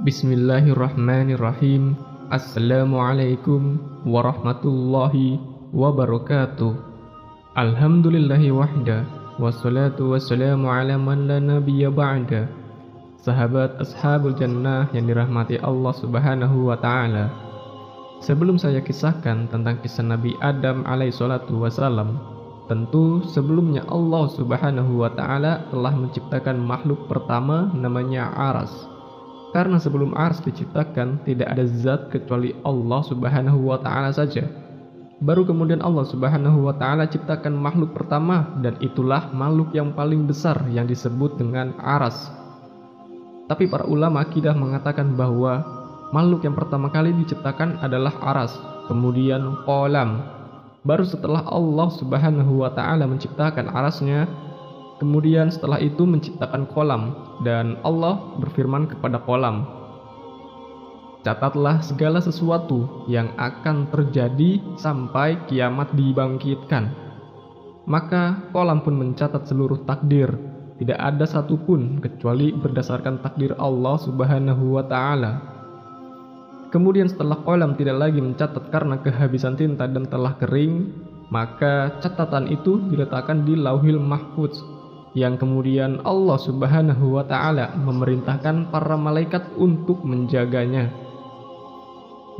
Bismillahirrahmanirrahim. Assalamualaikum warahmatullahi wabarakatuh. Alhamdulillahi wahda, wassalatu wassalamu ala man la nabiyya ba'da. Sahabat ashabul jannah yang dirahmati Allah subhanahu wa ta'ala, sebelum saya kisahkan tentang kisah Nabi Adam alaihi salatu wassalam, tentu sebelumnya Allah subhanahu wa ta'ala telah menciptakan makhluk pertama namanya Aras. Karena sebelum Ars diciptakan, tidak ada zat kecuali Allah subhanahu wa ta'ala saja. Baru kemudian Allah subhanahu wa ta'ala ciptakan makhluk pertama, dan itulah makhluk yang paling besar yang disebut dengan Aras. Tapi para ulama akidah mengatakan bahwa makhluk yang pertama kali diciptakan adalah Aras, kemudian Qalam. Baru setelah Allah subhanahu wa ta'ala menciptakan Arasnya, kemudian setelah itu menciptakan Qalam, dan Allah berfirman kepada Qalam, catatlah segala sesuatu yang akan terjadi sampai kiamat dibangkitkan. Maka Qalam pun mencatat seluruh takdir, tidak ada satupun kecuali berdasarkan takdir Allah subhanahu wa ta'ala. Kemudian setelah Qalam tidak lagi mencatat karena kehabisan tinta dan telah kering, maka catatan itu diletakkan di Lauhil Mahfuz, yang kemudian Allah subhanahu wa ta'ala memerintahkan para malaikat untuk menjaganya.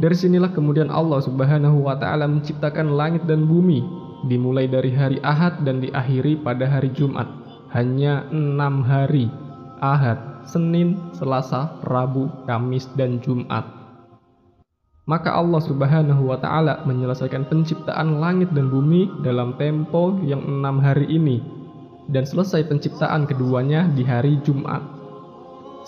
Dari sinilah kemudian Allah subhanahu wa ta'ala menciptakan langit dan bumi, dimulai dari hari Ahad dan diakhiri pada hari Jumat. Hanya 6 hari: Ahad, Senin, Selasa, Rabu, Kamis, dan Jumat. Maka Allah subhanahu wa ta'ala menyelesaikan penciptaan langit dan bumi dalam tempo yang 6 hari ini, dan selesai penciptaan keduanya di hari Jumat.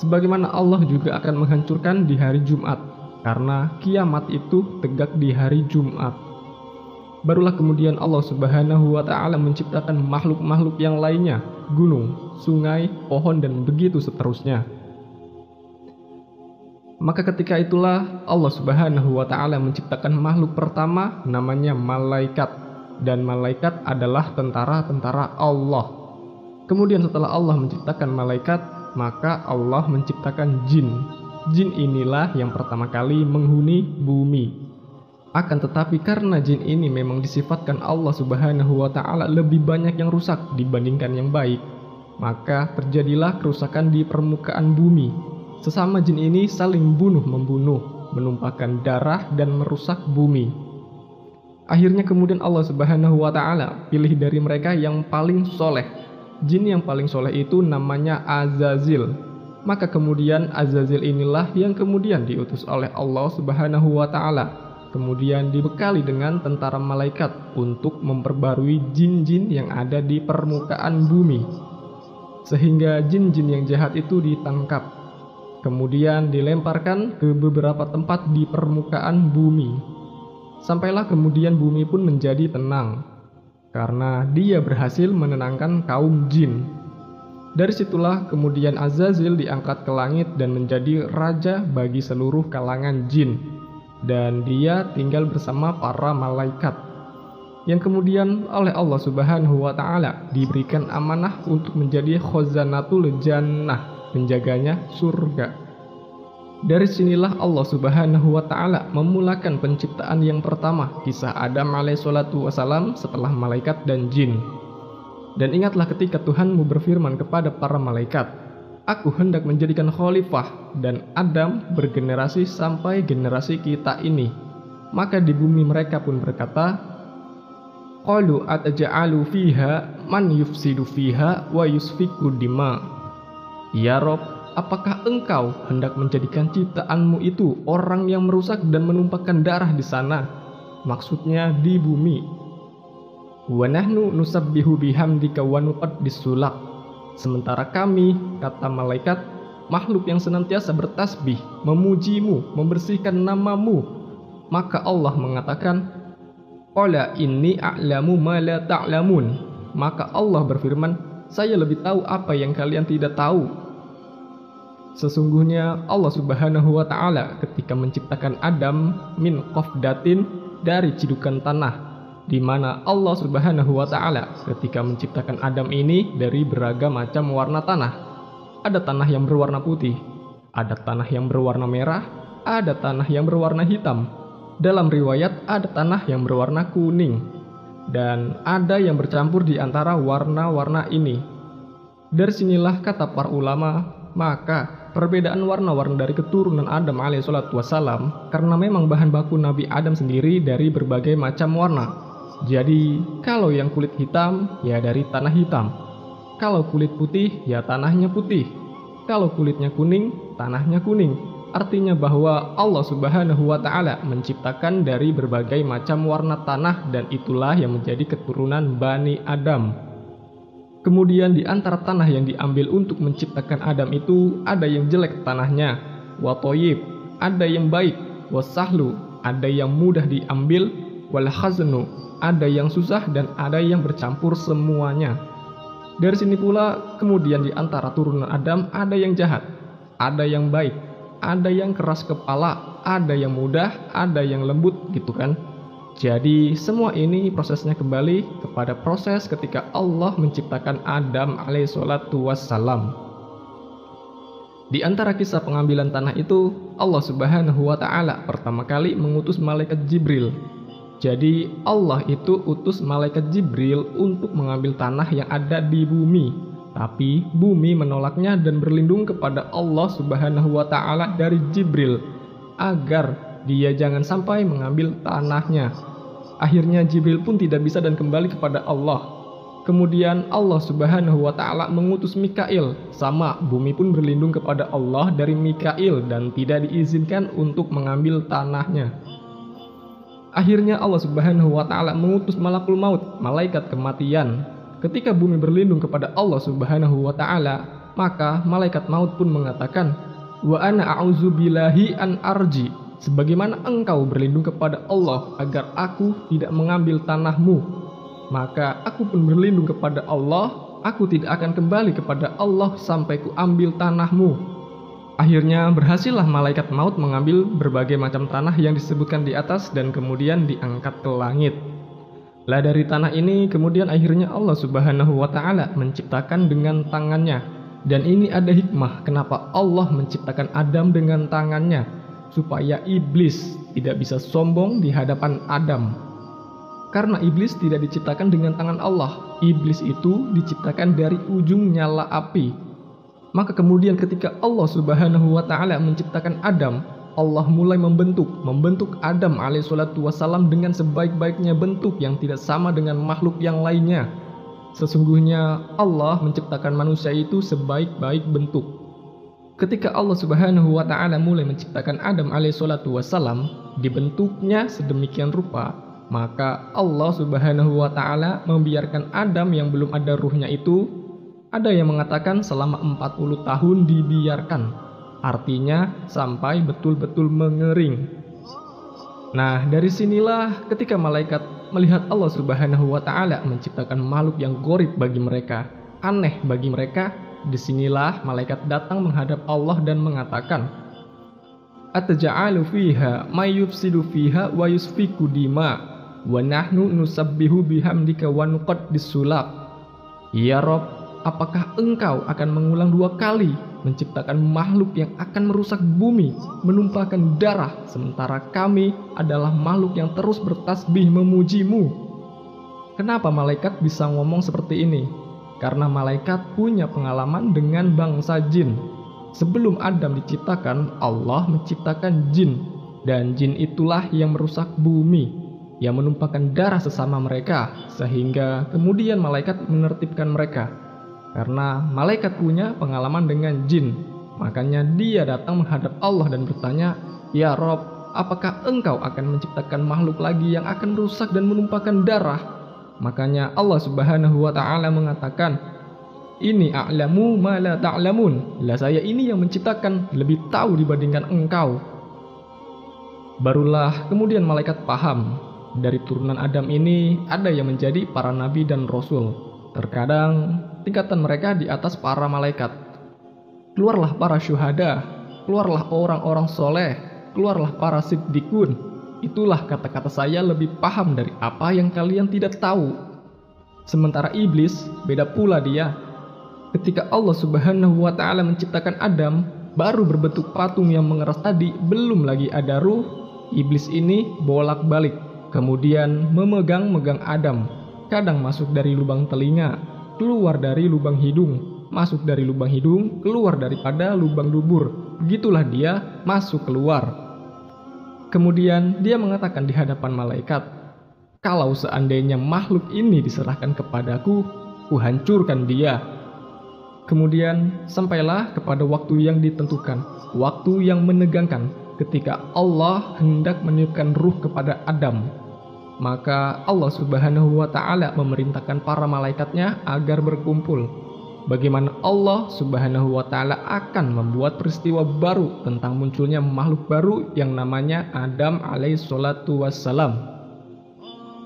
Sebagaimana Allah juga akan menghancurkan di hari Jumat, karena kiamat itu tegak di hari Jumat. Barulah kemudian Allah subhanahu wa ta'ala menciptakan makhluk-makhluk yang lainnya, gunung, sungai, pohon, dan begitu seterusnya. Maka ketika itulah Allah subhanahu wa ta'ala menciptakan makhluk pertama namanya malaikat, dan malaikat adalah tentara-tentara Allah. Kemudian setelah Allah menciptakan malaikat, maka Allah menciptakan jin. Jin inilah yang pertama kali menghuni bumi. Akan tetapi karena jin ini memang disifatkan Allah subhanahu wa ta'ala lebih banyak yang rusak dibandingkan yang baik, maka terjadilah kerusakan di permukaan bumi. Sesama jin ini saling bunuh-membunuh, menumpahkan darah dan merusak bumi. Akhirnya kemudian Allah subhanahu wa ta'ala pilih dari mereka yang paling soleh. Jin yang paling soleh itu namanya Azazil. Maka kemudian Azazil inilah yang kemudian diutus oleh Allah subhanahu wa ta'ala, kemudian dibekali dengan tentara malaikat untuk memperbarui jin-jin yang ada di permukaan bumi, sehingga jin-jin yang jahat itu ditangkap, kemudian dilemparkan ke beberapa tempat di permukaan bumi. Sampailah kemudian bumi pun menjadi tenang, karena dia berhasil menenangkan kaum jin. Dari situlah kemudian Azazil diangkat ke langit dan menjadi raja bagi seluruh kalangan jin, dan dia tinggal bersama para malaikat, yang kemudian oleh Allah subhanahu wa ta'ala diberikan amanah untuk menjadi khazanatul jannah, penjaganya surga. Dari sinilah Allah subhanahu wa ta'ala memulakan penciptaan yang pertama, kisah Adam alaihi salatu wassalam setelah malaikat dan jin. Dan ingatlah ketika Tuhanmu berfirman kepada para malaikat, aku hendak menjadikan khalifah, dan Adam bergenerasi sampai generasi kita ini. Maka di bumi mereka pun berkata, qalu ataj'alu fiha man yufsidu fiha wa yusfiku dima. Ya Rob, apakah engkau hendak menjadikan ciptaanmu itu orang yang merusak dan menumpahkan darah di sana? Maksudnya di bumi. Wa nahnu nusabbihu bihamdika wa nuqaddis lak. Sementara kami, kata malaikat, makhluk yang senantiasa bertasbih, memujimu, membersihkan namamu. Maka Allah mengatakan, qala inni a'lamu ma la ta'lamun. Maka Allah berfirman, saya lebih tahu apa yang kalian tidak tahu. Sesungguhnya Allah subhanahu wa ta'ala ketika menciptakan Adam min qafdatin, dari cidukan tanah, di mana Allah subhanahu wa ta'ala ketika menciptakan Adam ini dari beragam macam warna tanah. Ada tanah yang berwarna putih, Ada tanah yang berwarna merah, ada tanah yang berwarna hitam. Dalam riwayat ada tanah yang berwarna kuning, dan ada yang bercampur di antara warna-warna ini. Dari sinilah kata para ulama, maka perbedaan warna-warna dari keturunan Adam alaihissalatu wassalam karena memang bahan baku Nabi Adam sendiri dari berbagai macam warna. Jadi kalau yang kulit hitam ya dari tanah hitam, kalau kulit putih ya tanahnya putih, kalau kulitnya kuning tanahnya kuning. Artinya bahwa Allah Subhanahu wa Ta'ala menciptakan dari berbagai macam warna tanah, dan itulah yang menjadi keturunan Bani Adam. Kemudian di antara tanah yang diambil untuk menciptakan Adam itu ada yang jelek tanahnya, wa thayyib, ada yang baik, wa sahlu, ada yang mudah diambil, wal khaznu, ada yang susah, dan ada yang bercampur semuanya. Dari sini pula kemudian di antara turunan Adam ada yang jahat, ada yang baik, ada yang keras kepala, ada yang mudah, ada yang lembut gitu kan. Jadi semua ini prosesnya kembali kepada proses ketika Allah menciptakan Adam alaihissalatu wassalam. Di antara kisah pengambilan tanah itu, Allah Subhanahu wa Ta'ala pertama kali mengutus malaikat Jibril. Jadi Allah itu utus malaikat Jibril untuk mengambil tanah yang ada di bumi. Tapi bumi menolaknya dan berlindung kepada Allah Subhanahu wa Ta'ala dari Jibril agar dia jangan sampai mengambil tanahnya. Akhirnya Jibril pun tidak bisa dan kembali kepada Allah. Kemudian Allah Subhanahu wa Ta'ala mengutus Mikail, sama bumi pun berlindung kepada Allah dari Mikail dan tidak diizinkan untuk mengambil tanahnya. Akhirnya Allah Subhanahu wa Ta'ala mengutus Malakul Maut, malaikat kematian. Ketika bumi berlindung kepada Allah Subhanahu wa Ta'ala, maka malaikat maut pun mengatakan, "Wa ana a'udzubillahi an arji." Sebagaimana engkau berlindung kepada Allah agar aku tidak mengambil tanahmu, maka aku pun berlindung kepada Allah, aku tidak akan kembali kepada Allah sampai ku ambil tanahmu. Akhirnya berhasillah malaikat maut mengambil berbagai macam tanah yang disebutkan di atas dan kemudian diangkat ke langit. Lah dari tanah ini kemudian akhirnya Allah Subhanahu wa Ta'ala menciptakan dengan tangannya. Dan ini ada hikmah kenapa Allah menciptakan Adam dengan tangannya, supaya iblis tidak bisa sombong di hadapan Adam. Karena iblis tidak diciptakan dengan tangan Allah, iblis itu diciptakan dari ujung nyala api. Maka kemudian ketika Allah Subhanahu wa Ta'ala menciptakan Adam, Allah mulai membentuk Adam alaihissalatu wassalam dengan sebaik-baiknya bentuk yang tidak sama dengan makhluk yang lainnya. Sesungguhnya Allah menciptakan manusia itu sebaik-baik bentuk. Ketika Allah Subhanahu wa Ta'ala mulai menciptakan Adam alaihissalatu wassalam, dibentuknya sedemikian rupa, maka Allah Subhanahu wa Ta'ala membiarkan Adam yang belum ada ruhnya itu, ada yang mengatakan selama 40 tahun dibiarkan. Artinya sampai betul-betul mengering. Nah, dari sinilah ketika malaikat melihat Allah Subhanahu wa Ta'ala menciptakan makhluk yang gharib bagi mereka, aneh bagi mereka, disinilah malaikat datang menghadap Allah dan mengatakan, "Ataj'alu fiha may yufsidu fiha wa yusfiku dima wa nahnu nusabbihu bihamdika wa nuqaddis lak." Ya Rob, apakah engkau akan mengulang 2 kali menciptakan makhluk yang akan merusak bumi, menumpahkan darah, sementara kami adalah makhluk yang terus bertasbih memujimu? Kenapa malaikat bisa ngomong seperti ini? Karena malaikat punya pengalaman dengan bangsa jin. Sebelum Adam diciptakan, Allah menciptakan jin, dan jin itulah yang merusak bumi, yang menumpahkan darah sesama mereka, sehingga kemudian malaikat menertibkan mereka. Karena malaikat punya pengalaman dengan jin, makanya dia datang menghadap Allah dan bertanya, "Ya Rob, apakah engkau akan menciptakan makhluk lagi yang akan rusak dan menumpahkan darah?" Makanya Allah Subhanahu wa Ta'ala mengatakan, "Ini a'lamu ma la ta'lamun." Lah saya ini yang menciptakan, lebih tahu dibandingkan engkau. Barulah kemudian malaikat paham, dari turunan Adam ini ada yang menjadi para nabi dan rasul. Terkadang tingkatan mereka di atas para malaikat. Keluarlah para syuhada, keluarlah orang-orang soleh, keluarlah para siddiqun. Itulah kata-kata saya lebih paham dari apa yang kalian tidak tahu. Sementara iblis beda pula dia. Ketika Allah Subhanahu wa Ta'ala menciptakan Adam, baru berbentuk patung yang mengeras tadi, belum lagi ada ruh, iblis ini bolak-balik, kemudian memegang-megang Adam. Kadang masuk dari lubang telinga, keluar dari lubang hidung, masuk dari lubang hidung, keluar daripada lubang dubur. Begitulah dia masuk keluar. Kemudian dia mengatakan di hadapan malaikat, "Kalau seandainya makhluk ini diserahkan kepadaku, kuhancurkan dia." Kemudian sampailah kepada waktu yang ditentukan, waktu yang menegangkan, ketika Allah hendak meniupkan ruh kepada Adam. Maka Allah Subhanahu wa Ta'ala memerintahkan para malaikatnya agar berkumpul. Bagaimana Allah Subhanahu wa Ta'ala akan membuat peristiwa baru tentang munculnya makhluk baru yang namanya Adam alaihissalatu wassalam.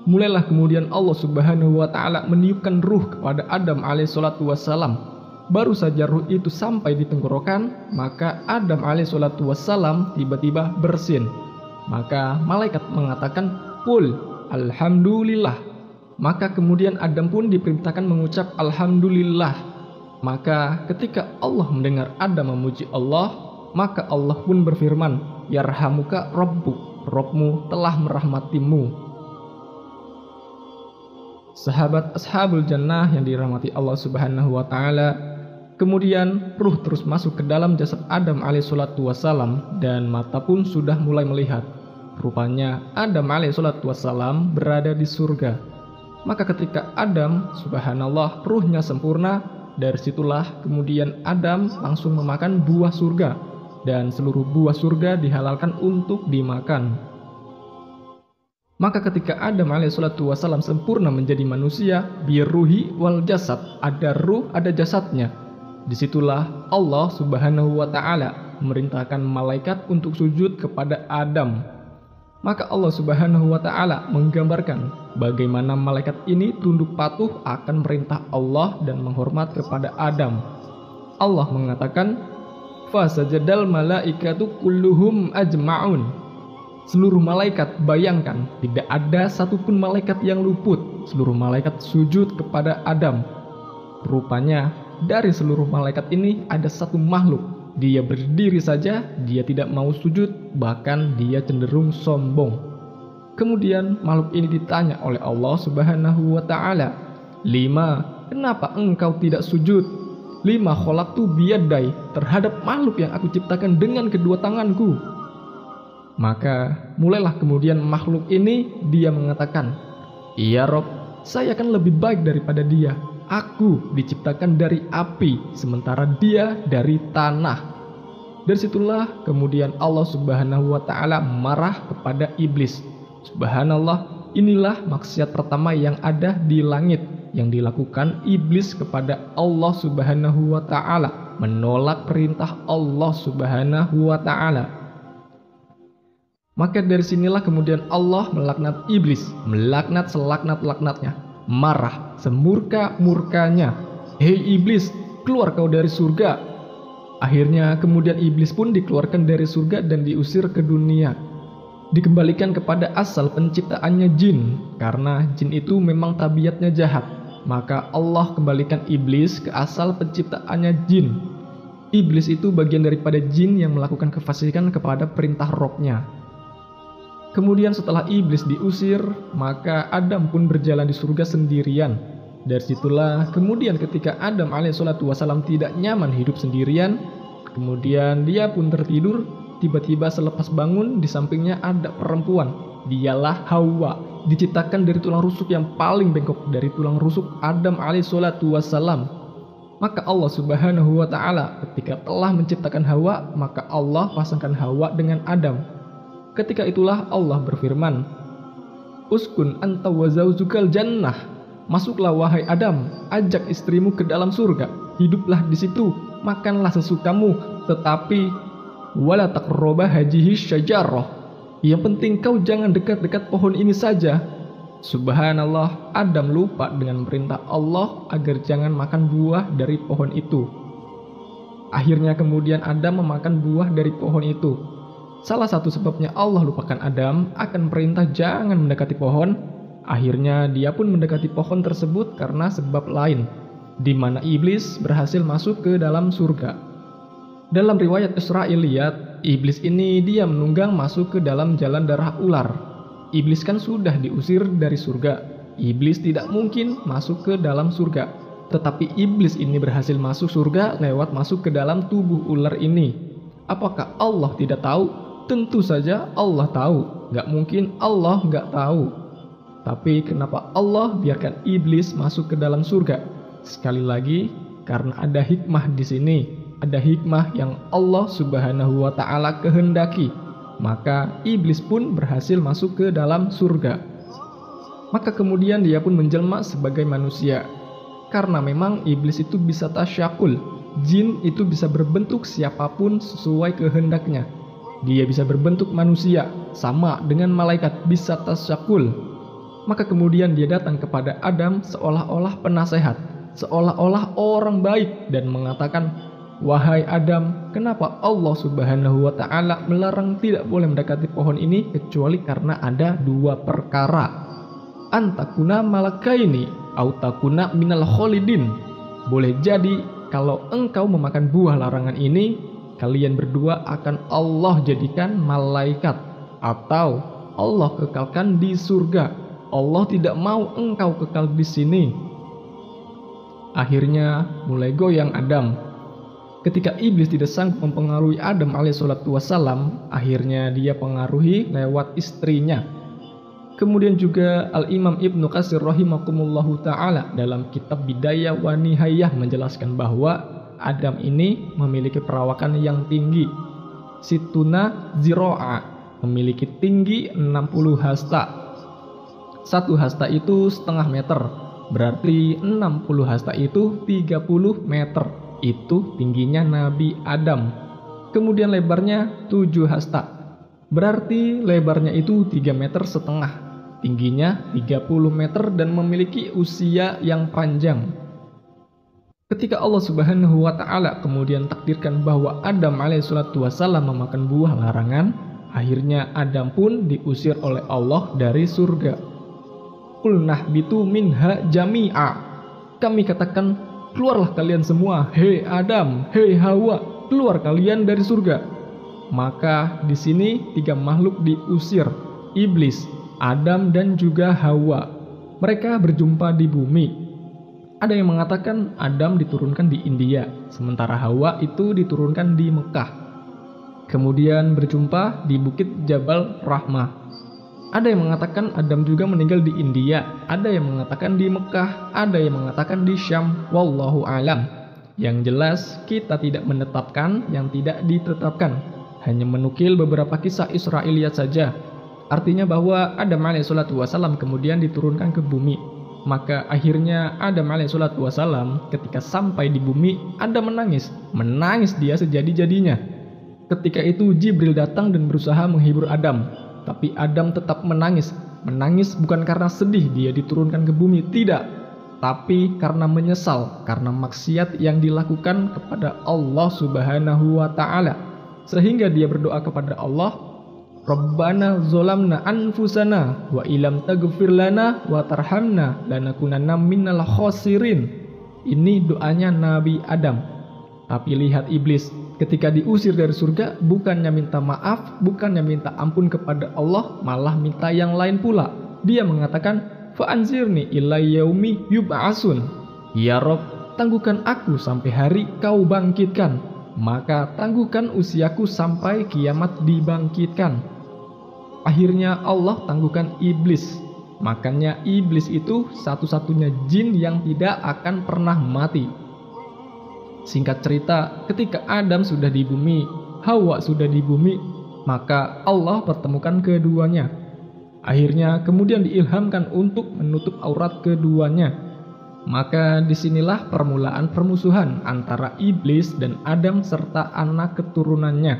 Mulailah kemudian Allah Subhanahu wa Ta'ala meniupkan ruh kepada Adam alaihissalatu wassalam. Baru saja ruh itu sampai di tenggorokan, maka Adam alaihissalatu wassalam tiba-tiba bersin. Maka malaikat mengatakan, "Qul alhamdulillah." Maka kemudian Adam pun diperintahkan mengucap alhamdulillah. Maka ketika Allah mendengar Adam memuji Allah, maka Allah pun berfirman, "Yarhamuka rabbuk." Rabbmu telah merahmatimu. Sahabat ashabul jannah yang dirahmati Allah Subhanahu wa Ta'ala, kemudian ruh terus masuk ke dalam jasad Adam alaihissalatu wassalam dan mata pun sudah mulai melihat. Rupanya Adam alaihissalatu wassalam berada di surga. Maka ketika Adam, subhanallah, ruhnya sempurna, dari situlah kemudian Adam langsung memakan buah surga, dan seluruh buah surga dihalalkan untuk dimakan. Maka ketika Adam alaihissalatu wassalam sempurna menjadi manusia, birruhi wal jasad, ada ruh, ada jasadnya. Disitulah Allah Subhanahu wa Ta'ala memerintahkan malaikat untuk sujud kepada Adam. Maka Allah Subhanahu wa Ta'ala menggambarkan bagaimana malaikat ini tunduk patuh akan perintah Allah dan menghormat kepada Adam. Allah mengatakan, "Fasajadal malaikatu kulluhum ajma'un." Seluruh malaikat, bayangkan, tidak ada satupun malaikat yang luput. Seluruh malaikat sujud kepada Adam. Rupanya dari seluruh malaikat ini ada satu makhluk. Dia berdiri saja, dia tidak mau sujud, bahkan dia cenderung sombong. Kemudian makhluk ini ditanya oleh Allah Subhanahu wa Ta'ala, "Lima, kenapa engkau tidak sujud?" "Lima khalaqtu biyadai," terhadap makhluk yang aku ciptakan dengan kedua tanganku. Maka mulailah kemudian makhluk ini dia mengatakan, "Iya Rob, saya kan lebih baik daripada dia. Aku diciptakan dari api, sementara dia dari tanah." Dari situlah kemudian Allah Subhanahu wa Ta'ala marah kepada iblis. Subhanallah, inilah maksiat pertama yang ada di langit yang dilakukan iblis kepada Allah Subhanahu wa Ta'ala, menolak perintah Allah Subhanahu wa Ta'ala. Maka dari sinilah kemudian Allah melaknat iblis, melaknat selaknat-laknatnya, marah semurka-murkanya, "Hei iblis, keluar kau dari surga." Akhirnya kemudian iblis pun dikeluarkan dari surga dan diusir ke dunia, dikembalikan kepada asal penciptaannya jin, karena jin itu memang tabiatnya jahat. Maka Allah kembalikan iblis ke asal penciptaannya jin. Iblis itu bagian daripada jin yang melakukan kefasikan kepada perintah Robnya. Kemudian setelah iblis diusir, maka Adam pun berjalan di surga sendirian. Dari situlah kemudian ketika Adam alaihissalatu wassalam tidak nyaman hidup sendirian, kemudian dia pun tertidur. Tiba-tiba selepas bangun di sampingnya ada perempuan. Dialah Hawa, diciptakan dari tulang rusuk yang paling bengkok dari tulang rusuk Adam alaihissalatu wassalam. Maka Allah Subhanahu wa Ta'ala ketika telah menciptakan Hawa, maka Allah pasangkan Hawa dengan Adam. Ketika itulah Allah berfirman, "Uskun anta wa zaujukal jannah." Masuklah wahai Adam, ajak istrimu ke dalam surga, hiduplah di situ, makanlah sesukamu, tetapi wala taqraba hadhihi syajarah. Yang penting kau jangan dekat-dekat pohon ini saja. Subhanallah, Adam lupa dengan perintah Allah agar jangan makan buah dari pohon itu. Akhirnya kemudian Adam memakan buah dari pohon itu. Salah satu sebabnya Allah lupakan Adam akan perintah jangan mendekati pohon. Akhirnya dia pun mendekati pohon tersebut karena sebab lain, di mana iblis berhasil masuk ke dalam surga. Dalam riwayat Israiliyat, iblis ini dia menunggang masuk ke dalam jalan darah ular. Iblis kan sudah diusir dari surga. Iblis tidak mungkin masuk ke dalam surga. Tetapi iblis ini berhasil masuk surga lewat masuk ke dalam tubuh ular ini. Apakah Allah tidak tahu? Tentu saja Allah tahu. Gak mungkin Allah gak tahu. Tapi kenapa Allah biarkan iblis masuk ke dalam surga? Sekali lagi, karena ada hikmah di sini. Ada hikmah yang Allah Subhanahu wa Ta'ala kehendaki. Maka iblis pun berhasil masuk ke dalam surga. Maka kemudian dia pun menjelma sebagai manusia. Karena memang iblis itu bisa tasyakul. Jin itu bisa berbentuk siapapun sesuai kehendaknya. Dia bisa berbentuk manusia, sama dengan malaikat bisa tasyakul. Maka kemudian dia datang kepada Adam seolah-olah penasehat, seolah-olah orang baik, dan mengatakan, "Wahai Adam, kenapa Allah Subhanahu wa Ta'ala melarang tidak boleh mendekati pohon ini kecuali karena ada dua perkara. Antakuna malakaini, au takuna minal kholidin." Boleh jadi kalau engkau memakan buah larangan ini, kalian berdua akan Allah jadikan malaikat, atau Allah kekalkan di surga. Allah tidak mau engkau kekal di sini. Akhirnya mulai goyang Adam. Ketika iblis tidak sanggup mempengaruhi Adam alaihissalatu wassalam, akhirnya dia pengaruhi lewat istrinya. Kemudian juga Al-Imam Ibnu Katsir rahimakumullahu ta'ala dalam kitab Bidayah wa Nihayah menjelaskan bahwa Adam ini memiliki perawakan yang tinggi. Situna ziro'a, memiliki tinggi 60 hasta. 1 hasta itu setengah meter, berarti 60 hasta itu 30 meter. Itu tingginya Nabi Adam. Kemudian lebarnya 7 hasta, berarti lebarnya itu 3 meter setengah, tingginya 30 meter, dan memiliki usia yang panjang. Ketika Allah Subhanahu wa Ta'ala kemudian takdirkan bahwa Adam alaihissalatu wassalam memakan buah larangan, akhirnya Adam pun diusir oleh Allah dari surga. Qulnah bitu minha jami'a, kami katakan, keluarlah kalian semua, hei Adam, hei Hawa, keluar kalian dari surga. Maka di sini 3 makhluk diusir, iblis, Adam, dan juga Hawa. Mereka berjumpa di bumi. Ada yang mengatakan Adam diturunkan di India, sementara Hawa itu diturunkan di Mekah. Kemudian berjumpa di Bukit Jabal Rahmah. Ada yang mengatakan Adam juga meninggal di India, ada yang mengatakan di Mekah, ada yang mengatakan di Syam, wallahu alam. Yang jelas kita tidak menetapkan yang tidak ditetapkan, hanya menukil beberapa kisah Israiliyat saja. Artinya bahwa Adam alaihissalatu wassalam kemudian diturunkan ke bumi. Maka akhirnya Adam alaihissalatu wassalam ketika sampai di bumi, Adam menangis dia sejadi-jadinya. Ketika itu Jibril datang dan berusaha menghibur Adam. Tapi Adam tetap menangis bukan karena sedih dia diturunkan ke bumi, tidak. Tapi karena menyesal, karena maksiat yang dilakukan kepada Allah Subhanahu wa Ta'ala. Sehingga dia berdoa kepada Allah, Rabbana zolamna anfusana wa ilam taghfir lana wa tarhamna lanakunanna minal khosirin. Ini doanya Nabi Adam. Tapi lihat iblis, ketika diusir dari surga, bukannya minta maaf, bukannya minta ampun kepada Allah, malah minta yang lain pula. Dia mengatakan, fa'anzirni ila yaumi yub'asun. Ya Rob, tangguhkan aku sampai hari kau bangkitkan. Maka tangguhkan usiaku sampai kiamat dibangkitkan. Akhirnya Allah tangguhkan iblis. Makanya iblis itu satu-satunya jin yang tidak akan pernah mati. Singkat cerita, ketika Adam sudah di bumi, Hawa sudah di bumi, maka Allah pertemukan keduanya. Akhirnya kemudian diilhamkan untuk menutup aurat keduanya. Maka disinilah permulaan permusuhan antara iblis dan Adam serta anak keturunannya.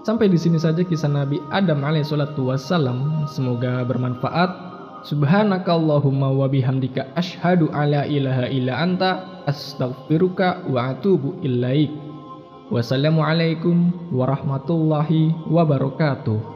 Sampai di sini saja kisah Nabi Adam alaihissalatu wassalam. Semoga bermanfaat. Subhanakallahumma wa bihamdika asyhadu alla ilaha illa anta astaghfiruka wa atubu ilaik. Wassalamualaikum warahmatullahi wabarakatuh.